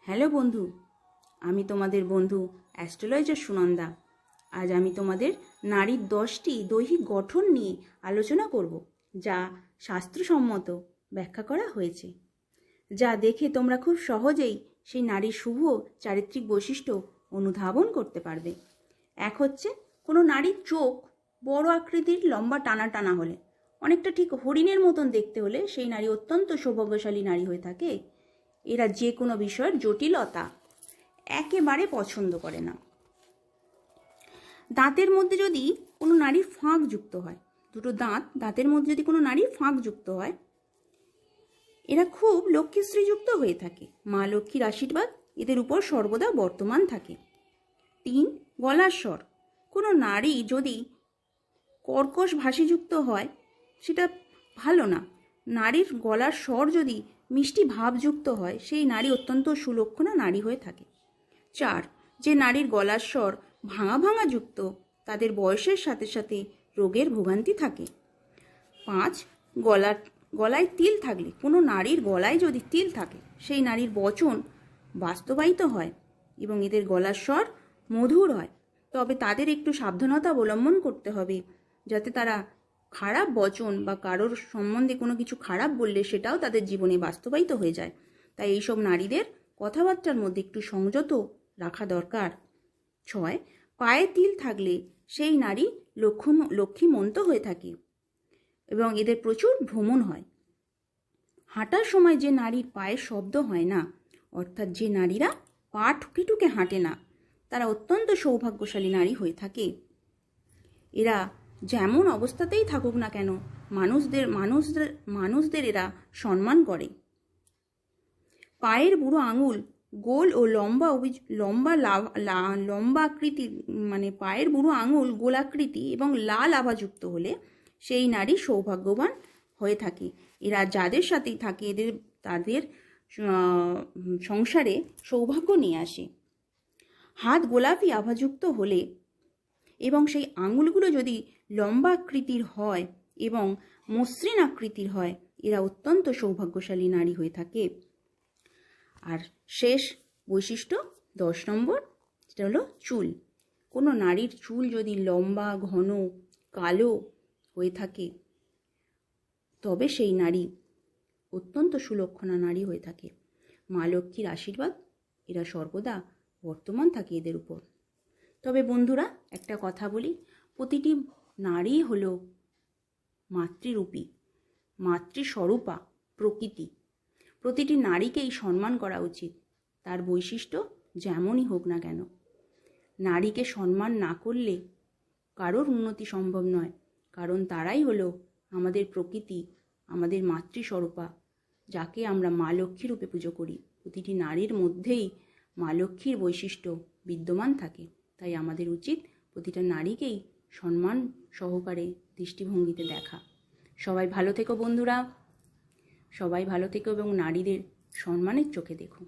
Hello বন্ধু, আমি তোমাদের বন্ধু অ্যাস্ট্রোলজার সুনন্দা। আজ আমি তোমাদের নারীর 10টি দৈহিক গঠন নিয়ে আলোচনা করব, যা শাস্ত্রসম্মত ব্যাখ্যা করা হয়েছে, যা দেখে তোমরা খুব সহজেই সেই নারীর শুভ চারিত্রিক বৈশিষ্ট্য অনুধাবন করতে পারবে। এক হচ্ছে, কোনো নারীর চোখ বড় আকৃতির লম্বা টানা টানা হলে, অনেকটা ঠিক হরিণের মতন দেখতে হলে সেই নারী অত্যন্ত সৌভাগ্যশালী নারী হয়ে থাকে। এরা যে কোনো বিষয়ের জটিলতা একেবারে পছন্দ করে না। দাঁতের মধ্যে যদি কোনো নারীর ফাঁক যুক্ত হয়, দুটো দাঁতের মধ্যে যদি কোনো নারীর ফাঁক যুক্ত হয়, এরা খুব লক্ষ্মীশ্রীযুক্ত হয়ে থাকে। মা লক্ষ্মীর আশীর্বাদ এদের উপর সর্বদা বর্তমান থাকে। 3, গলার স্বর। কোনো নারী যদি কর্কশ ভাষীযুক্ত হয়, সেটা ভালো না। নারীর গলার স্বর যদি মিষ্টি ভাবযুক্ত হয়, সেই নারী অত্যন্ত সুলক্ষণা নারী হয়ে থাকে। 4, যে নারীর গলার স্বর ভাঙা ভাঙা যুক্ত, তাদের বয়সের সাথে সাথে রোগের ভোগান্তি থাকে। 5, গলায় তিল থাকলে, কোনো নারীর গলায় যদি তিল থাকে, সেই নারীর বচন বাস্তবায়িত হয় এবং এদের গলার স্বর মধুর হয়। তবে তাদের একটু সাবধানতা অবলম্বন করতে হবে, যাতে তারা খারাপ বচন বা কারোর সম্বন্ধে কোনো কিছু খারাপ বললে সেটাও তাদের জীবনে বাস্তবায়িত হয়ে যায়। তাই এইসব নারীদের কথাবার্তার মধ্যে একটু সংযত রাখা দরকার। 6, পায়ে তিল থাকলে সেই নারী লক্ষ্মীমন্ত হয়ে থাকে এবং এদের প্রচুর ভ্রমণ হয়। হাঁটার সময় যে নারীর পায়ে শব্দ হয় না, অর্থাৎ যে নারীরা পা ঠুকে ঠুকে হাঁটে না, তারা অত্যন্ত সৌভাগ্যশালী নারী হয়ে থাকে। এরা যেমন অবস্থাতেই থাকুক না কেন, মানুষদের এরা সম্মান করে। পায়ের বুড়ো আঙুল গোল ও লম্বা আকৃতির, পায়ের বুড়ো আঙুল গোলাকৃতি এবং লাল আভাযুক্ত হলে সেই নারী সৌভাগ্যবান হয়ে থাকে। এরা যাদের সাথেই থাকে তাদের সংসারে সৌভাগ্য নিয়ে আসে। হাত গোলাপি আভাযুক্ত হলে এবং সেই আঙুলগুলো যদি লম্বা আকৃতির হয় এবং মসৃণ আকৃতির হয়, এরা অত্যন্ত সৌভাগ্যশালী নারী হয়ে থাকে। আর শেষ বৈশিষ্ট্য 10 নম্বর, সেটা হলো চুল। কোনো নারীর চুল যদি লম্বা, ঘন, কালো হয়ে থাকে, তবে সেই নারী অত্যন্ত সুলক্ষণা নারী হয়ে থাকে। মা লক্ষ্মীর আশীর্বাদ এরা সর্বদা বর্তমান থাকে এদের উপর। তবে বন্ধুরা, একটা কথা বলি, প্রতিটি নারী হলো মাতৃরূপী, মাতৃস্বরূপা প্রকৃতি। প্রতিটি নারীকেই সম্মান করা উচিত, তার বৈশিষ্ট্য যেমনই হোক না কেন। নারীকে সম্মান না করলে কারোর উন্নতি সম্ভব নয়, কারণ তারাই হলো আমাদের প্রকৃতি, আমাদের মাতৃস্বরূপা, যাকে আমরা মা লক্ষ্মী রূপে পুজো করি। প্রতিটি নারীর মধ্যেই মা লক্ষ্মীর বৈশিষ্ট্য বিদ্যমান থাকে। তাই আমাদের উচিত প্রতিটা নারীকেই সম্মান সহকারে দৃষ্টিভঙ্গিতে দেখা। সবাই ভালো থেকো বন্ধুরা, সবাই ভালো থেকো এবং নারীদের সম্মানের চোখে দেখো।